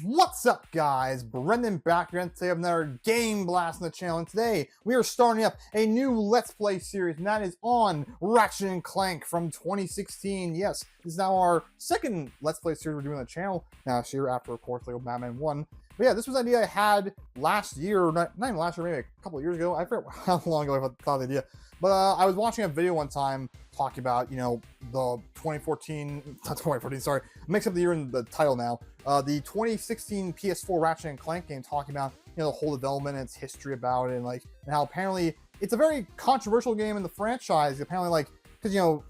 What's up, guys? Brendan back here, and today I have another game blast on the channel. And today we are starting up a new Let's Play series, and that is on Ratchet and Clank from 2016. Yes, this is now our second Let's Play series we're doing on the channel. Now, this year after, of course, Lego Batman 1. But yeah, this was an idea I had last year, not even last year, maybe a couple of years ago. I forget how long ago I thought of the idea. But I was watching a video one time talking about, you know, the 2014, sorry, mix up the year in the title now. The 2016 PS4 Ratchet and Clank game, talking about, you know, the whole development and its history about it, and like, and how apparently it's a very controversial game in the franchise. Apparently, like, because, you know,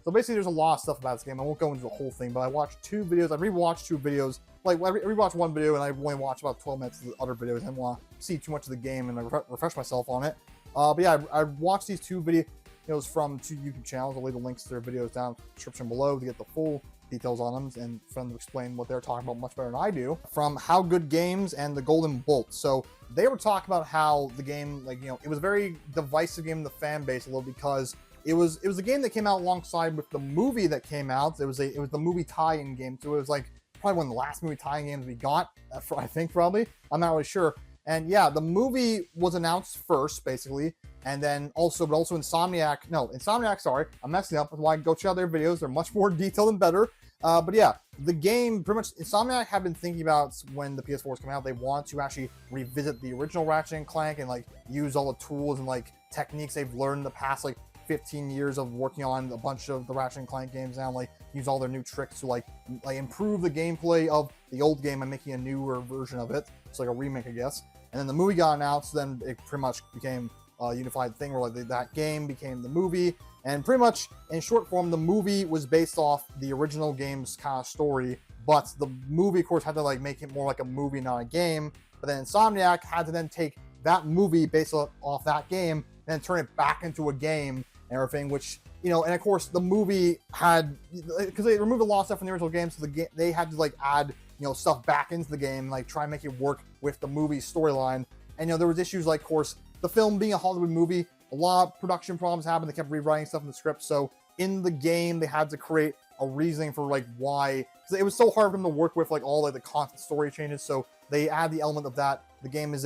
so basically there's a lot of stuff about this game. I won't go into the whole thing, but I watched two videos. I rewatched two videos. Like, I rewatched one video and I only watched about 12 minutes of the other videos. I didn't want to see too much of the game and I refresh myself on it. But yeah, I watched these two videos from two YouTube channels. I'll leave the links to their videos down in the description below to get the full details on them and for them to explain what they're talking about much better than I do. From How Good Games and The Golden Bolt. So they were talking about how the game, like, you know, it was a very divisive game in the fan base a little, because it was a game that came out alongside with the movie that came out. It was the movie tie-in game, so it was like probably one of the last movie tie-in games we got, I think, probably. I'm not really sure. And yeah, the movie was announced first, basically, and then also Insomniac, sorry, I'm messing up. That's why I go check out their videos. They're much more detailed and better. But yeah, the game, pretty much, Insomniac have been thinking about when the PS4 was coming out, they want to actually revisit the original Ratchet and Clank and, like, use all the tools and, like, techniques they've learned in the past, like, 15 years of working on a bunch of the Ratchet and Clank games now, like, use all their new tricks to, like improve the gameplay of the old game and making a newer version of it. It's like a remake, I guess. And then the movie got announced, then it pretty much became a unified thing where, like, that game became the movie. And pretty much, in short form, the movie was based off the original game's kind of story, but the movie, of course, had to, like, make it more like a movie, not a game. But then Insomniac had to then take that movie based off that game and then turn it back into a game and everything, which, you know, and of course the movie had, because they removed a lot of stuff from the original game, so they had to, like, add, you know, stuff back into the game, like try and make it work with the movie storyline. And, you know, there was issues like, of course, the film being a Hollywood movie, a lot of production problems happened. They kept rewriting stuff in the script, so in the game they had to create a reasoning for, like, why, because it was so hard for them to work with, like, all, like, the constant story changes. So they add the element of that the game is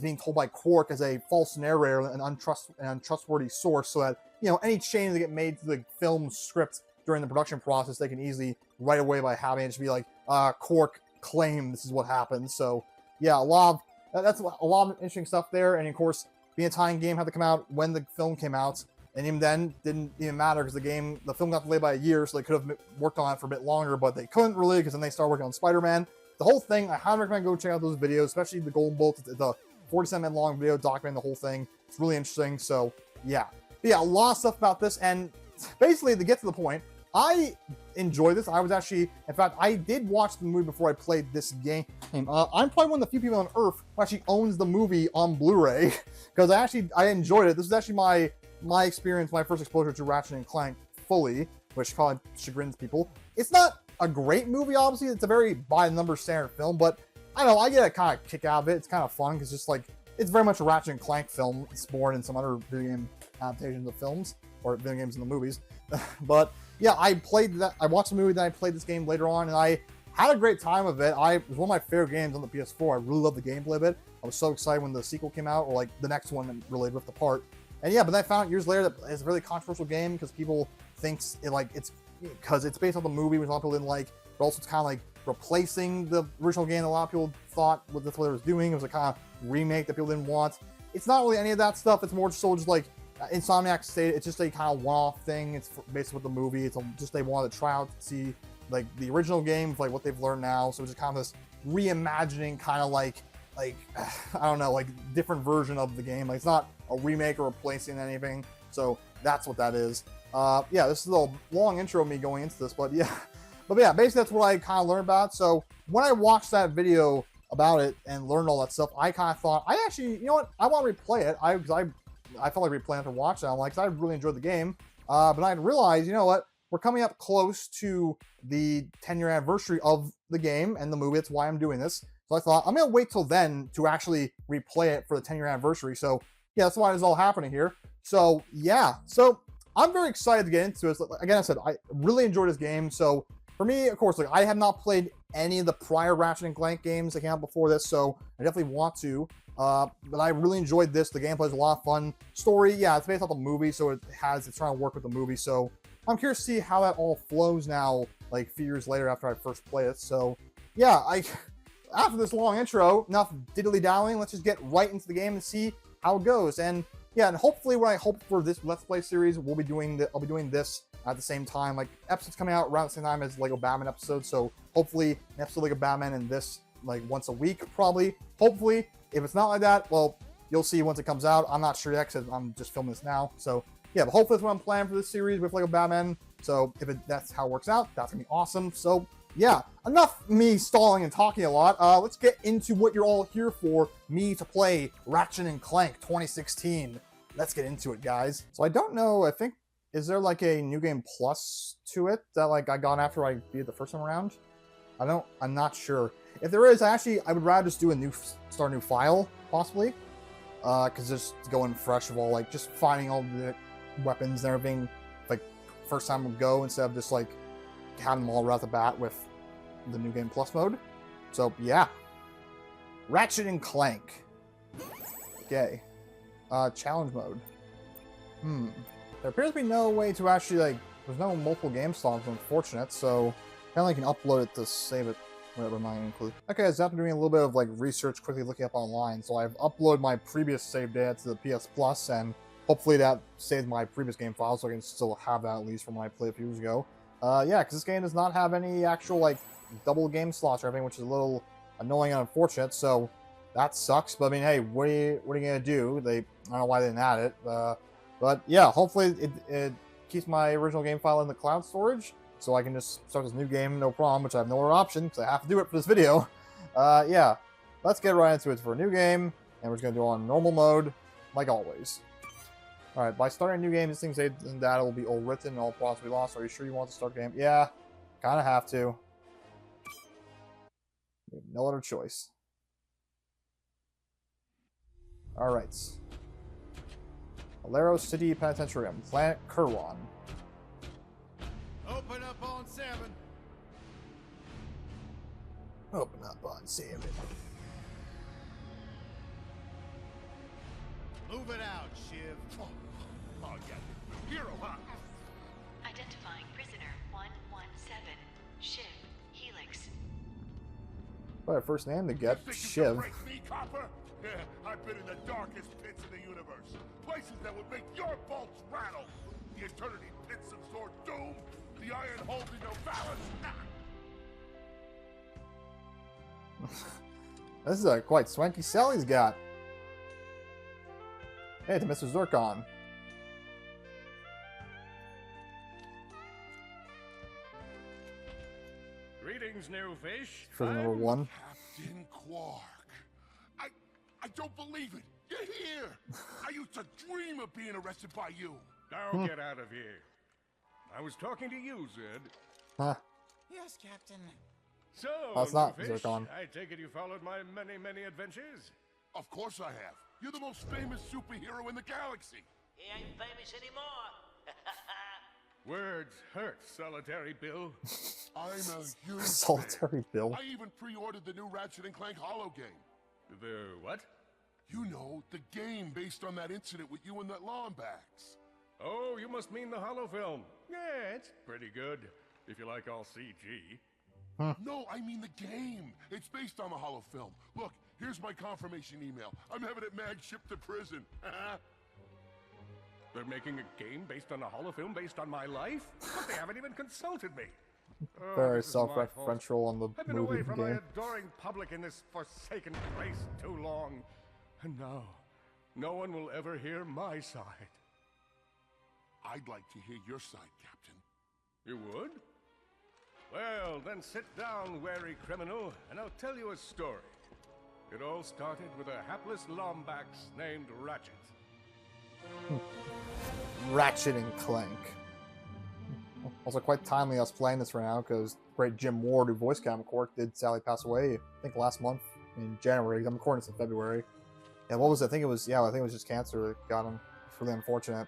being told by Quark as a false narrator, an untrustworthy source, so that, you know, any change that get made to the film script during the production process, they can easily right away by having it just be like, Quark claimed this is what happened. So yeah, that's a lot of interesting stuff there. And of course, being a tie-in game had to come out when the film came out, and even then didn't even matter because the film got delayed by a year, so they could have worked on it for a bit longer, but they couldn't really, because then they started working on Spider-Man. The whole thing, I highly recommend go check out those videos, especially the Golden Bolt. It's a 47-minute long video documenting the whole thing. It's really interesting. So yeah. But yeah, a lot of stuff about this, and basically, to get to the point, I enjoyed this. I was actually, in fact, I did watch the movie before I played this game. I'm probably one of the few people on Earth who actually owns the movie on Blu-ray, because I enjoyed it. This is actually my experience, my first exposure to Ratchet and Clank fully, which probably chagrins people. It's not a great movie, obviously. It's a very by-the-numbers standard film, but I don't know, I get a kind of kick out of it. It's kind of fun, because just, like, it's very much a Ratchet and Clank film. It's more than some other video game adaptations of films, or video games in the movies. But yeah, I watched the movie, then I played this game later on, and I had a great time of it. It was one of my favorite games on the PS4. I really loved the gameplay of it. I was so excited when the sequel came out, or, like, the next one really ripped apart. And yeah, but then I found out years later that it's a really controversial game, because people thinks because it's based on the movie, which a lot of people didn't like, but also it's kind of like replacing the original game. A lot of people thought that's what it was doing. It was a kind of remake that people didn't want. It's not really any of that stuff. It's more so just like Insomniac stated, it's just a kind of one-off thing. It's based with the movie. It's just they wanted to try out to see, like, the original game, like what they've learned now. So it's just kind of this reimagining, kind of like I don't know, like, different version of the game. Like, it's not a remake or replacing anything. So that's what that is. Yeah, this is a long intro of me going into this, but yeah. But yeah, basically that's what I kind of learned about. So when I watched that video about it and learned all that stuff, I kind of thought, I actually, you know what, I want to replay it. I felt like replaying after watching it. I'm like, 'cause I really enjoyed the game. But I realized, you know what, we're coming up close to the 10-year anniversary of the game and the movie. That's why I'm doing this. So I thought, I'm going to wait till then to actually replay it for the 10-year anniversary. So yeah, that's why this is all happening here. So yeah, so I'm very excited to get into it. Again, I said, I really enjoyed this game. So for me, of course, like, I have not played any of the prior Ratchet and Clank games that came out before this, so I definitely want to. But I really enjoyed this. The gameplay is a lot of fun. Story, yeah, it's based off the movie, so it's trying to work with the movie. So I'm curious to see how that all flows now, like a few years later after I first played it. So yeah, after this long intro, enough diddly-dallying, let's just get right into the game and see how it goes. And yeah, and hopefully what I hope for this Let's Play series, I'll be doing this at the same time. Like, episodes coming out around the same time as Lego Batman episodes, so hopefully an episode of Lego Batman and this, like, once a week, probably. Hopefully. If it's not like that, well, you'll see once it comes out. I'm not sure yet, because I'm just filming this now. So yeah, but hopefully that's what I'm planning for this series with Lego Batman. So if that's how it works out, that's gonna be awesome. So yeah, enough me stalling and talking a lot. Let's get into what you're all here for, me to play Ratchet and Clank 2016. Let's get into it, guys. So I don't know, I think, is there like a New Game Plus to it that like I got after I beat it the first time around? I'm not sure. If there is, I would rather just do start a new file, possibly. Because just going fresh of all, like, just finding all the weapons and everything, like, first time we go, instead of just, like, having them all right off the bat with the New Game Plus mode. So, yeah. Ratchet and Clank. Okay. Challenge mode. There appears to be no way to actually, like, there's no multiple game slots, unfortunate, so apparently you can upload it to save it, whatever mine include. Okay, so after doing a little bit of, like, research, quickly looking up online, so I've uploaded my previous save data to the PS Plus, and hopefully that saves my previous game file, so I can still have that at least from when I played a few years ago. Yeah, because this game does not have any actual, like, double game slots or anything, which is a little annoying and unfortunate, so that sucks. But I mean, hey, what are you gonna do? I don't know why they didn't add it. But yeah, hopefully it keeps my original game file in the cloud storage, so I can just start this new game, no problem, which I have no other option, because I have to do it for this video. Yeah, let's get right into it for a new game, and we're just gonna do it on normal mode, like always. Alright, by starting a new game, this thing saves and data will be all written and all plots will be lost. Are you sure you want to start the game? Yeah, kinda have to. We have no other choice. Alright. Alero City Penitentiary, Planet Kurwan. Open up on 7. Open up on 7. Move it out, Shiv. Oh, yeah. Hero, huh? Identifying prisoner 117, Shiv, Helix. What a first name to get, You think you Shiv. can break me, copper? Yeah, I've been in the darkest pits in the universe. Places that would make your bolts rattle. The eternity pits of Sword Doom. The iron hold in no balance. This is a quite swanky cell he's got. Hey, to Mr. Zircon. Greetings, new fish. For number 1. Captain Quark. I don't believe it. You're here. I used to dream of being arrested by you. Now get out of here. I was talking to you, Zed. Huh. Yes, Captain. So, That's not new fish, Zircon. I take it you followed my many, many adventures? Of course I have. You're the most famous superhero in the galaxy. He ain't famous anymore. Words hurt, Solitary Bill. I'm a huge Solitary fan. Bill. I even pre-ordered the new Ratchet and Clank Holo game. The what? You know, the game based on that incident with you and that Lombax. Oh, you must mean the holo film. Yeah, it's pretty good, if you like all CG. No, I mean the game. It's based on the Holo film. Look, here's my confirmation email. I'm having it mag shipped to prison. They're making a game based on a holo film based on my life? But they haven't even consulted me. Oh, Very this is my fault. self-referential on the I've been movie away from my game. adoring public in this forsaken place too long. And now, no one will ever hear my side. I'd like to hear your side, Captain. You would? Well, then sit down, wary criminal, and I'll tell you a story. It all started with a hapless Lombax named Ratchet. Ratchet and Clank. Also quite timely us playing this right now, because great Jim Ward, who voiced Captain Quark, did sadly pass away, I think last month, in January. I'm recording this in February. Yeah, what was it? I think it was just cancer that got him. It's really unfortunate.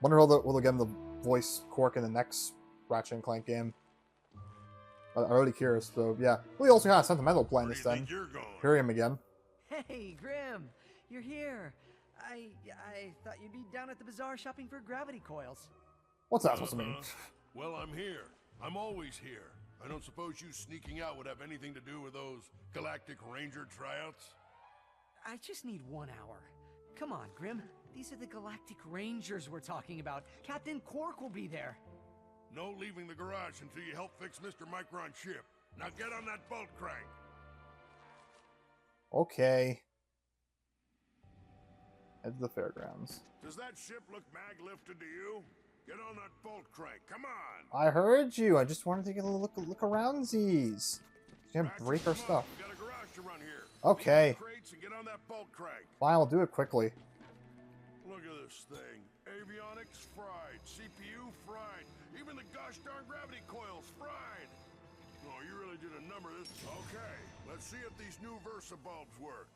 Wonder will they'll get him to voice Quark in the next Ratchet and Clank game. I'm really curious. So yeah, we also kind of sentimental playing Where this do you thing. think you're going? Hear him again. Hey, Grim, you're here. I thought you'd be down at the bazaar shopping for gravity coils. What's that supposed to mean? Well, I'm here. I'm always here. I don't suppose you sneaking out would have anything to do with those Galactic Ranger tryouts? I just need 1 hour. Come on, Grim. These are the Galactic Rangers we're talking about. Captain Quark will be there. No leaving the garage until you help fix Mr. Micron's ship. Now get on that bolt crank. Okay. Head to the fairgrounds. Does that ship look mag-lifted to you? Get on that bolt crank. Come on. I heard you. I just wanted to get a look around these. Can't Ratchet, break our come on. stuff. We got a garage to run here. Okay. Leave the crates and get on that bolt crank. Fine, I'll do it quickly. Look at this thing. Avionics fried. CPU fried. Even the gosh darn gravity coils fried. Oh, you really did a number of this. Okay, let's see if these new Versa bulbs work.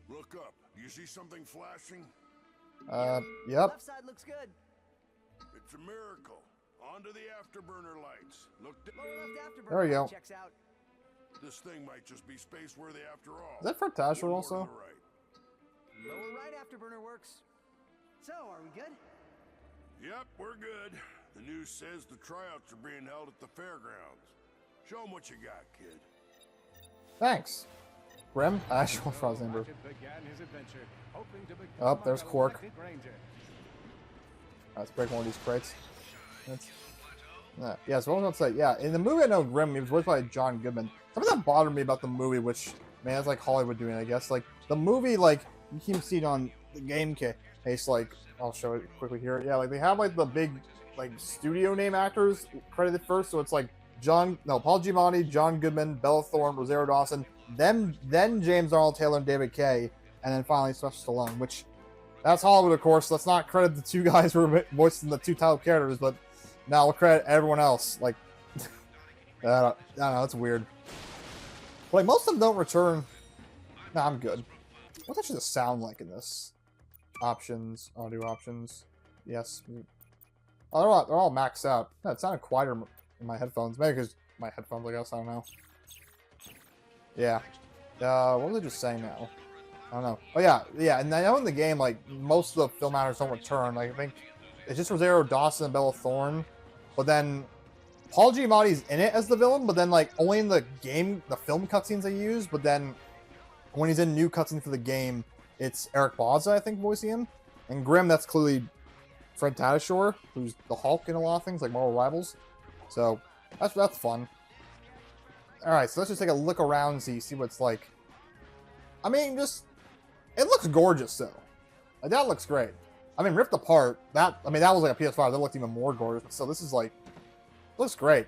Look up. Do you see something flashing? Yep. Left side looks good. It's a miracle. Onto the afterburner lights. Look. Lower left afterburner There we go. checks out. This thing might just be space worthy after all. Is that for Tasher One more also? to the right. Lower right afterburner works. So, are we good? Yep, we're good. The news says the tryouts are being held at the fairgrounds. Show 'em what you got, kid. Thanks. Grim? Actual Frost Ember. Began his adventure, hoping to become Oh, there's a Quark. Galactic Ranger. Let's break one of these crates. Yeah, so what was I going to say? Yeah, in the movie I know Grim, he was voiced by John Goodman. Something that bothered me about the movie, which, man, it's like Hollywood doing, I guess. Like, the movie, like, you keep seeing on the game case, like, I'll show it quickly here. Yeah, like, they have, like, the big, like, studio name actors credited first, so it's like Paul Giamatti, John Goodman, Bella Thorne, Rosario Dawson, then James Arnold Taylor and David Kaye, and then finally Sylvester Stallone, which, that's Hollywood, of course. Let's not credit the two guys who were voicing the two title characters, but now we'll credit everyone else. Like, I don't know, it's weird. But, like, most of them don't return. Nah, I'm good. What's actually the sound like in this? Options, audio options. Yes. Oh, they're all maxed out. Yeah, it sounded quieter in my headphones. Maybe because my headphones, I guess. I don't know. Yeah. What was I just saying now? I don't know. Oh, yeah. And I know in the game, like, most of the film actors don't return. Like, I think it's just Rosario Dawson and Bella Thorne. But then Paul Giamatti's in it as the villain, but then, like, only in the game, the film cutscenes they use. But then when he's in new cutscenes for the game, it's Eric Bauza, I think, voicing him. And Grim, that's clearly Fred Tatasciore, who's the Hulk in a lot of things, like Marvel Rivals. So that's fun. Alright, so let's just take a look around and see what it's like. I mean, it looks gorgeous, though. Like, that looks great. I mean, ripped apart, that was like a PS5, that looked even more gorgeous. So this is like, looks great.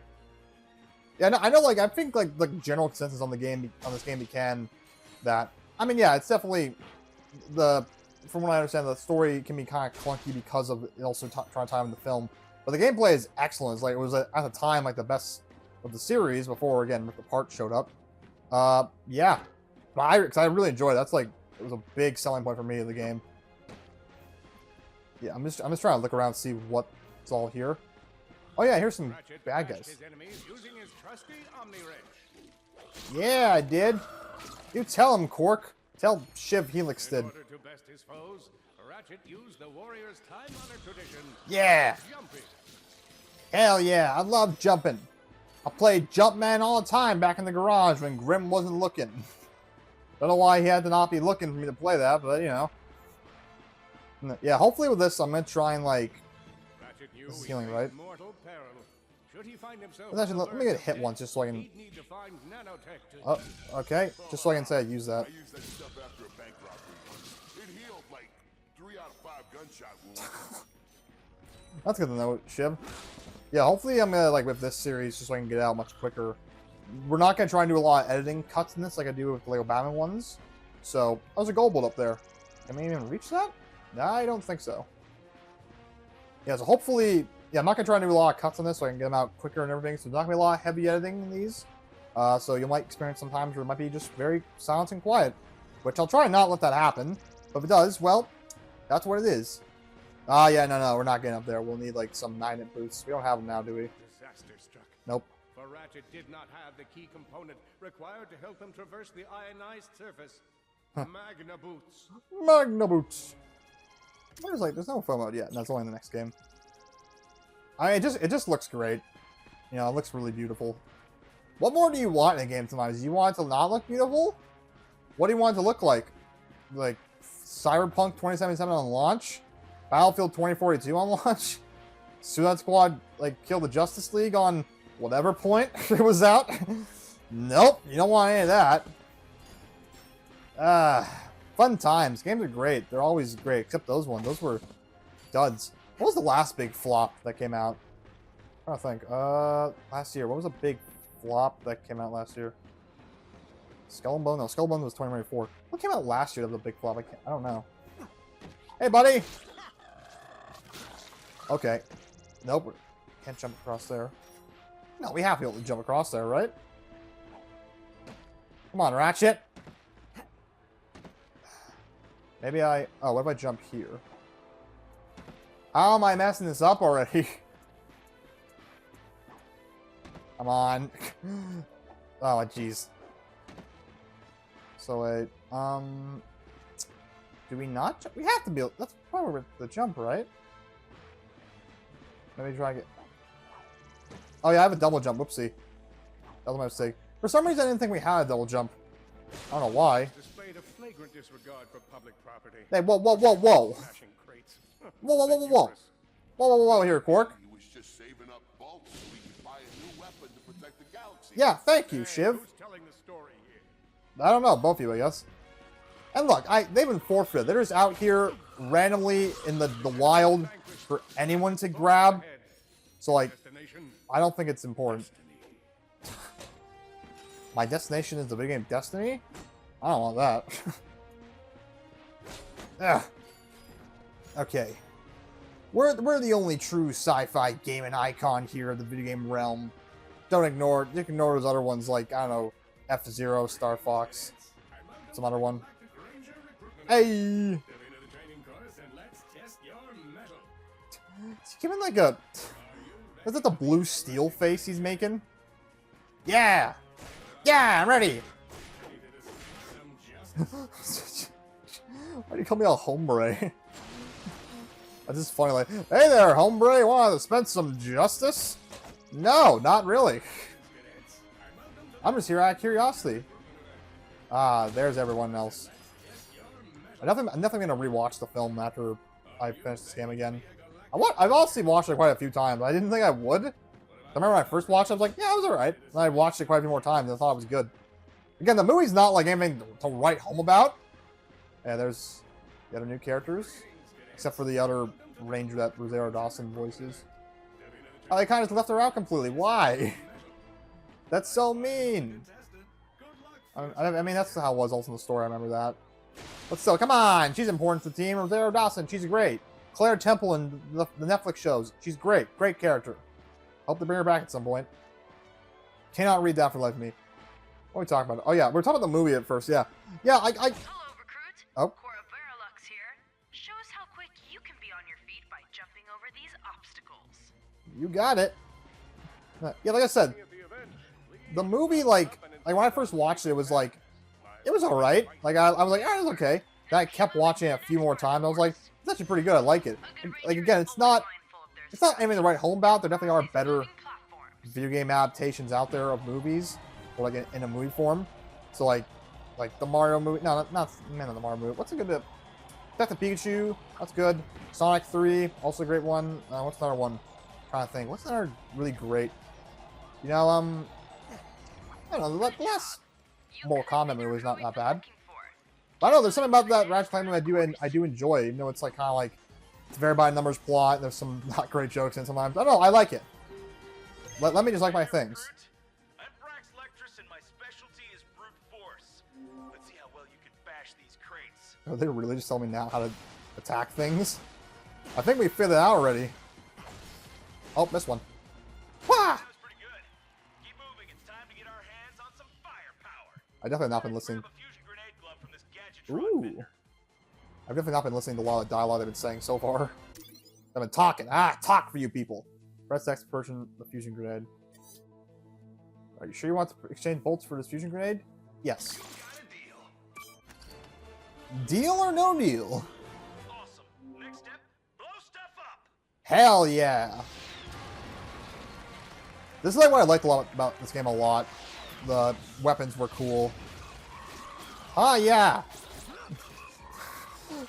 Yeah, I know, like, I think, like, the general consensus on this game began that, I mean, yeah, it's definitely, from what I understand, the story can be kind of clunky because of it also trying to tie in the film. But the gameplay is excellent. It's like, it was, at the time, like, the best of the series before, again, Ripped Apart showed up. Yeah. But I really enjoyed it. That's, like, it was a big selling point for me in the game. Yeah, I'm just trying to look around and see what's all here. Oh yeah, here's some Ratchet bad bashed guys. his enemies using his trusty Omni Wrench. Yeah, I did. You tell him, Quark. Tell Shiv Helix In did. order to best his foes, Ratchet used the warrior's time-honored tradition. Yeah. Jumping. Hell yeah, I love jumping. I played Jumpman all the time back in the garage when Grim wasn't looking. Don't know why he had to not be looking for me to play that, but you know. Yeah, hopefully with this, I'm gonna try and like. Ratchet knew This is he healing, faced right? mortal peril. Should he find himself Let's actually, let me get hit dead, once just so I can. he'd need to find nanotech to Oh, okay. Just so I can say I use that. I used that stuff after a bank robbery. It healed like 3 out of 5 gunshot wounds. That's good to know, Shiv. Yeah, hopefully I'm gonna like with this series just so I can get it out much quicker. We're not gonna try and do a lot of editing cuts in this like I do with the Lego Batman ones. So that was a goal build up there. Can we even reach that? No, I don't think so. Yeah, so hopefully, yeah, I'm not gonna try and do a lot of cuts on this so I can get them out quicker and everything. So there's not gonna be a lot of heavy editing in these. So you might experience sometimes where it might be just very silent and quiet, which I'll try and not let that happen. But if it does, well, that's what it is. Yeah, no, we're not getting up there. We'll need like some 9-inch boots. We don't have them now, do we? disaster struck. Nope. For for Ratchet did not have the key component required to help him traverse the ionized surface. Magna Boots. Magna Boots. There's no FOMO mode yet, and that's only in the next game. It just looks great. You know, it looks really beautiful. What more do you want in a game sometimes? Do you want it to not look beautiful? What do you want it to look like? Like Cyberpunk 2077 on launch? Battlefield 2042 on launch? Suicide Squad like kill the Justice League on whatever point it was out? Nope, you don't want any of that. Fun times. Games are great. They're always great, except those ones. Those were duds. What was the last big flop that came out? I'm trying to think. Last year. What was a big flop that came out last year? Skull and Bone? No, Skull and Bone was 2024. What came out last year that was a big flop? I don't know. Hey, buddy! Okay. Nope. Can't jump across there. No, we have to be able to jump across there, right? Come on, Ratchet! Maybe I... Oh, what if I jump here? How am I messing this up already? Come on. Oh, jeez. So, wait. Do we not jump? We have to be able... That's probably the jump, right? Maybe try to get... Oh, yeah, I have a double jump. Whoopsie. That was my mistake. For some reason, I didn't think we had a double jump. I don't know why. Displayed a flagrant disregard for public property. Hey, whoa, whoa, whoa, whoa. Smashing crates. Whoa, whoa, whoa, whoa, whoa. Whoa, whoa, whoa, whoa, here, Quark. He was just saving up bolts so we could buy a new weapon to protect the galaxy. Yeah, thank you, Shiv. Who's telling the story here? I don't know, both of you, I guess. And look, they've been forfeited. They're just out here randomly in the wild for anyone to grab. So, like, Destination. I don't think it's important. My destination is the video game Destiny? I don't want that. Ugh. Okay. We're the only true sci-fi gaming icon here in the video game realm. Don't ignore... You can ignore those other ones like, I don't know, F-Zero, Star Fox, some other one. Hey! He's giving like a... Is that the blue steel face he's making? Yeah! Yeah, I'm ready! Why do you call me a hombre? That's just funny, like, hey there, hombre, want to dispense some justice? No, not really. I'm just here out of curiosity. Ah, there's everyone else. I'm definitely gonna rewatch the film after I finish this game again. I've honestly watched it quite a few times. I didn't think I would. I remember when I first watched it, I was like, yeah, it was alright. And I watched it quite a few more times, and I thought it was good. Again, the movie's not like anything to write home about. Yeah, there's the other new characters. Except for the other ranger that Rosario Dawson voices. Oh, they kind of left her out completely. Why? That's so mean. I mean, that's how it was also in the story. I remember that. But still, come on. She's important to the team. Rosario Dawson, she's great. Claire Temple in the Netflix shows. She's great. Great character. Hope to bring her back at some point. Cannot read that for the life of me. What are we talking about? Oh, yeah. We're talking about the movie at first. Yeah. Yeah, Hello, recruit. Oh. Cora Veralux here. Show us how quick you can be on your feet by jumping over these obstacles. You got it. Yeah, like I said, the movie, like when I first watched it, it was like, it was alright. Like, I was like, oh, it's okay. Then I kept watching it a few more times. I was like, it's actually pretty good. I like it. Like, again, it's not anything to write home about. There definitely are better video game adaptations out there of movies, or like in a movie form. So like the Mario movie. No, not the Mario movie. What's a good? Detective Pikachu. That's good. Sonic 3, also a great one. What's another one? I'm trying to think. What's another really great? You know, I don't know. The last Mortal Kombat movie is not bad. But I don't know. There's something about that Ratchet Clank movie I do enjoy, even though it's like kind of like it's a very by numbers plot. And there's some not great jokes in sometimes. I don't know. I like it. Let me just like my things. I'm Brax Lectress and my specialty is brute force. Let's see how well you can bash these crates. Are they really just telling me now how to attack things? I think we figured it out already. Oh, missed one. Wah! That was pretty good. Keep moving. It's time to get our hands on some firepower. I definitely not been listening. Grab a fusion grenade glove from this gadgetron Ooh. vendor. I've definitely not been listening to a lot of the dialogue they've been saying so far. I've been talking. Talk for you people. Press X person the fusion grenade. Are you sure you want to exchange bolts for this fusion grenade? Yes. Deal or no deal? Awesome. Next step, blow stuff up. Hell yeah! This is like what I liked a lot about this game a lot. The weapons were cool. Ah, yeah!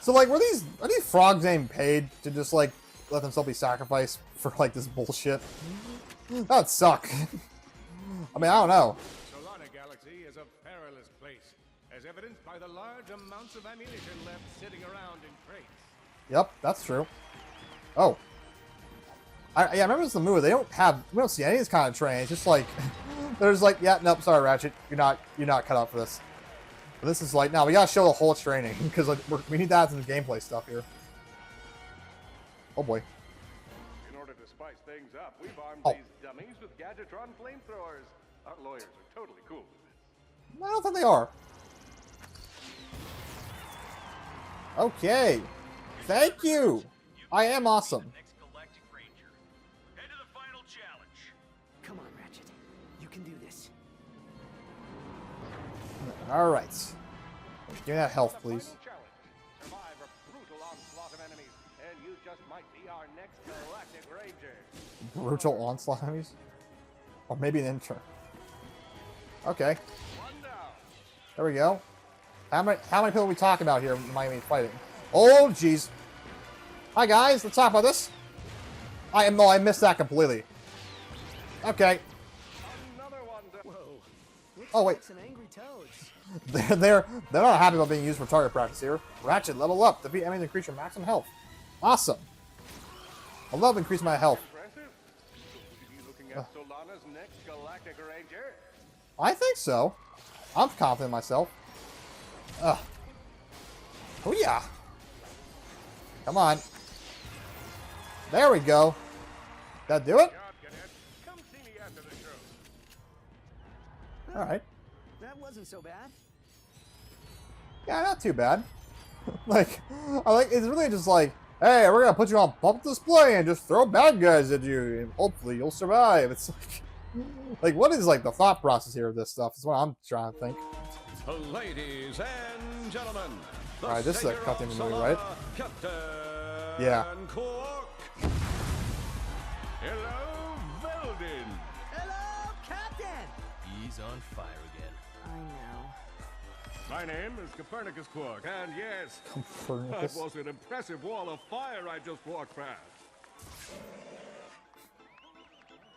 So, like, are these frogs getting paid to just, like, let themselves be sacrificed for, like, this bullshit? That would suck. I mean, I don't know. Solana Galaxy is a perilous place, as evidenced by the large amounts of ammunition left sitting around in crates. Yep, that's true. Oh. Yeah, I remember this in the movie. We don't see any of this kind of train. It's just like, there's like, yeah, nope, sorry, Ratchet. You're not cut out for this. But this is like, no, we gotta show the whole training, because like, we need that in the gameplay stuff here. Oh boy. In order to spice things up, we've armed Oh. these dummies with Gadgetron flamethrowers. Our lawyers are totally cool with this. I don't think they are. Okay. Thank you. I am awesome. Next Galactic Ranger. Head to the final challenge. Come on, Ratchet. You can do this. All right. Give me that health, please. Final challenge. Survive a brutal onslaught of enemies, and you just might be our next Galactic Ranger. Brutal onslaught enemies? Or maybe an intern. Okay. One down. There we go. How many people are we talking about here in Miami fighting? Oh, jeez. Hi, guys. Let's talk about this. I missed that completely. Okay. Another one down. Whoa. Looks Oh, wait. like some angry toads. They're not happy about being used for target practice here. Ratchet, level up. Defeat enemies and increase your maximum health. Awesome. I love increasing my health. Impressive. So we be looking at Solana's next Galactic Ranger. I think so. I'm confident in myself. Ugh. Oh yeah. Come on. There we go. That do it? Job, Cadet. Come see me after the show. All right. That wasn't so bad. Yeah, not too bad. Like, it's really just like, hey, we're gonna put you on public display and just throw bad guys at you, and hopefully you'll survive. It's like what is like the thought process here of this stuff? Is what I'm trying to think. Ladies and gentlemen. All right, this is a cutscene movie, right? Captain Yeah. Quark. Hello, Veldin. Hello, Captain! He's on fire again. I know. My name is Copernicus Quark, and yes, that Copernicus. was an impressive wall of fire I just walked past.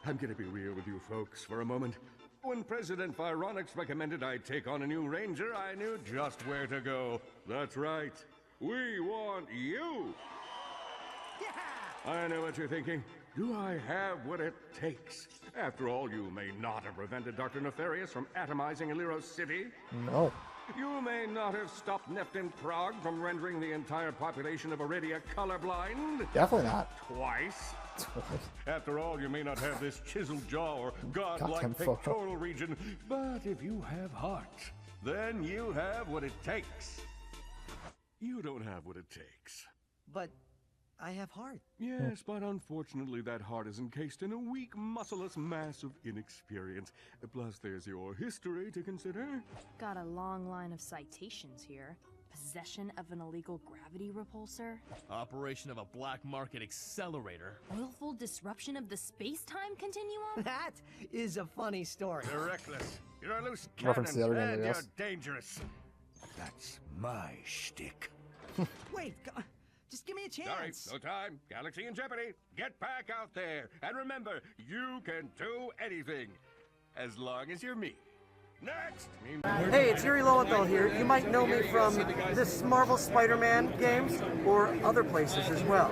I'm gonna be real with you folks for a moment. When President Vironix recommended I take on a new ranger, I knew just where to go. That's right. We want you. Yeah! I know what you're thinking. Do I have what it takes? After all, you may not have prevented Dr. Nefarious from atomizing Aliros City. No. You may not have stopped Neftin Prague from rendering the entire population of Iridia colorblind. Definitely not. Twice. After all, you may not have this chiseled jaw or Goddamn godlike photo. pectoral region, but if you have heart, then you have what it takes. You don't have what it takes. But I have heart. Yes, but unfortunately that heart is encased in a weak, muscleless mass of inexperience. Plus, there's your history to consider. Got a long line of citations here. Possession of an illegal gravity repulsor. Operation of a black market accelerator. Willful disruption of the space-time continuum. That is a funny story. You're reckless. You're a loose Reference to the cannon, other game, and yes. you're dangerous. That's my shtick. Wait, just give me a Sorry, chance. no time. Galaxy in jeopardy. Get back out there. And remember, you can do anything. As long as you're me. Next! Hey, it's Yuri Lowenthal here. You might know me from this Marvel Spider-Man games or other places as well.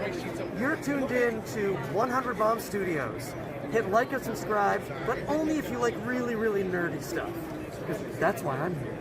You're tuned in to 100 Bomb Studios. Hit like and subscribe, but only if you like really, really nerdy stuff. Because that's why I'm here.